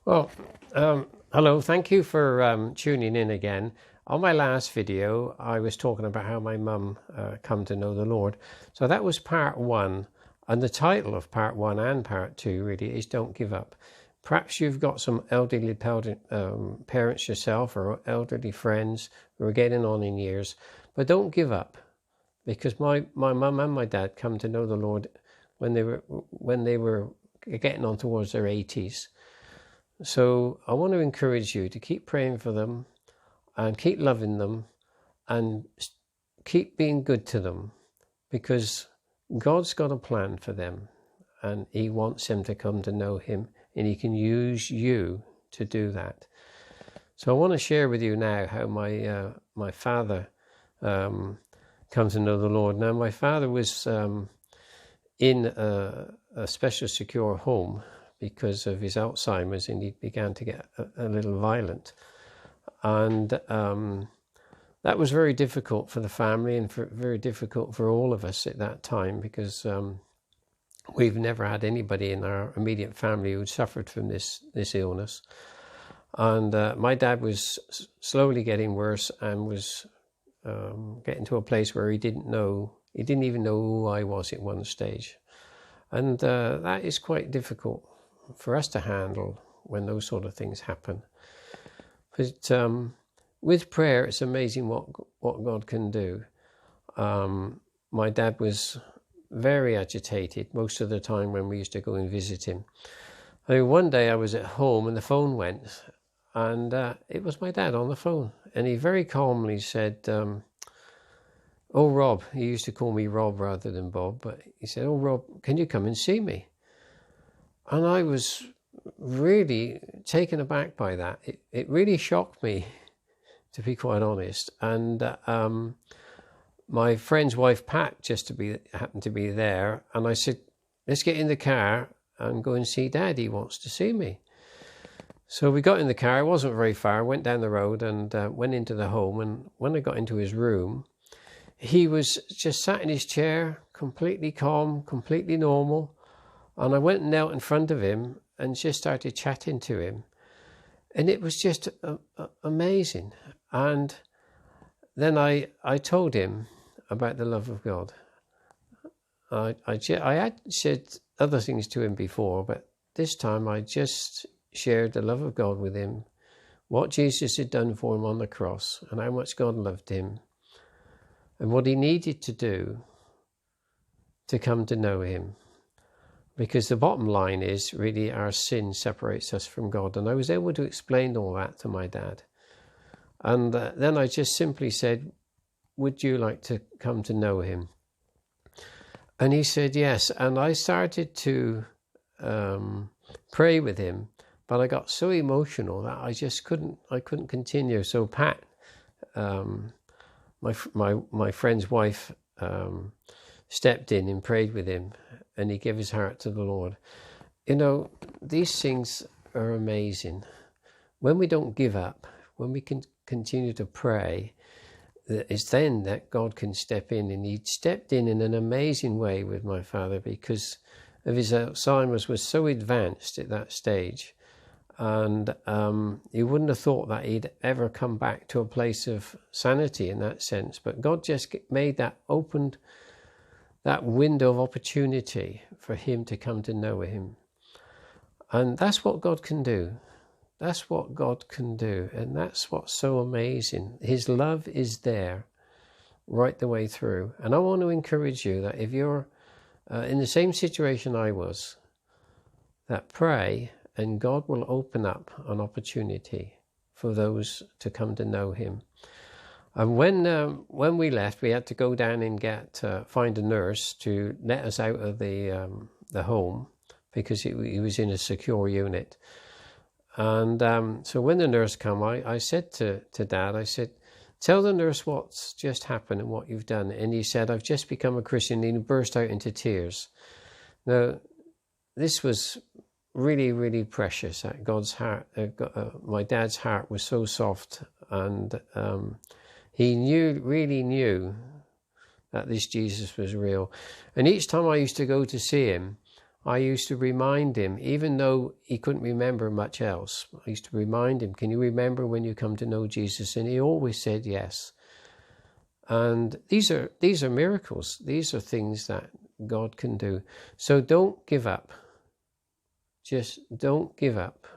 Well, hello, thank you for tuning in again. On my last video, I was talking about how my mum come to know the Lord. So that was part one. And the title of part one and part two really is Don't Give Up. Perhaps you've got some elderly parents yourself or elderly friends who are getting on in years, but don't give up, because my mum and my dad come to know the Lord when they were getting on towards their 80s. So I want to encourage you to keep praying for them and keep loving them and keep being good to them, because God's got a plan for them and he wants them to come to know him, and he can use you to do that. So I want to share with you now how my father comes to know the Lord. Now, my father was in a special secure home because of his Alzheimer's, and he began to get a little violent. And that was very difficult for the family and very difficult for all of us at that time, because we've never had anybody in our immediate family who suffered from this illness. And my dad was slowly getting worse and was getting to a place where he didn't even know who I was at one stage. And that is quite difficult for us to handle when those sort of things happen. But with prayer, it's amazing what God can do. My dad was very agitated most of the time when we used to go and visit him. I mean, one day I was at home and the phone went, and it was my dad on the phone, and he very calmly said, "Oh, Rob," he used to call me Rob rather than Bob, but he said, "Oh, Rob, can you come and see me?" And I was really taken aback by that. It really shocked me, to be quite honest. And my friend's wife, Pat, happened to be there. And I said, "Let's get in the car and go and see Dad. He wants to see me." So we got in the car. It wasn't very far. Went down the road and went into the home. And when I got into his room, he was just sat in his chair, completely calm, completely normal. And I went and knelt in front of him and just started chatting to him. And it was just amazing. And then I told him about the love of God. I had said other things to him before, but this time I just shared the love of God with him, what Jesus had done for him on the cross, and how much God loved him, and what he needed to do to come to know him. Because the bottom line is really our sin separates us from God. And I was able to explain all that to my dad. And then I just simply said, "Would you like to come to know him?" And he said yes. And I started to pray with him, but I got so emotional that I just couldn't continue. So Pat, my friend's wife, stepped in and prayed with him, and he gave his heart to the Lord. You know, these things are amazing. When we don't give up, when we can continue to pray, it's then that God can step in. And he stepped in an amazing way with my father, because of his Alzheimer's was so advanced at that stage. And he wouldn't have thought that he'd ever come back to a place of sanity in that sense. But God just opened that window of opportunity for him to come to know him. And that's what God can do. That's what God can do. And that's what's so amazing. His love is there right the way through. And I want to encourage you that if you're in the same situation I was, that pray, and God will open up an opportunity for those to come to know him. And when we left, we had to go down and find a nurse to let us out of the home, because he was in a secure unit. And so when the nurse came, I said to Dad, I said, "Tell the nurse what's just happened and what you've done." And he said, "I've just become a Christian," and he burst out into tears. Now, this was really, really precious. At God's heart, my dad's heart was so soft, and he really knew that this Jesus was real. And each time I used to go to see him, I used to remind him, even though he couldn't remember much else, I used to remind him, can you remember when you come to know Jesus? And he always said yes. And these are miracles. These are things that God can do. So don't give up. Just don't give up.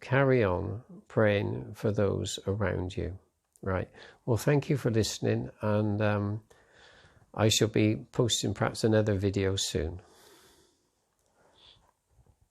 Carry on praying for those around you. Right. Well, thank you for listening. And I shall be posting perhaps another video soon.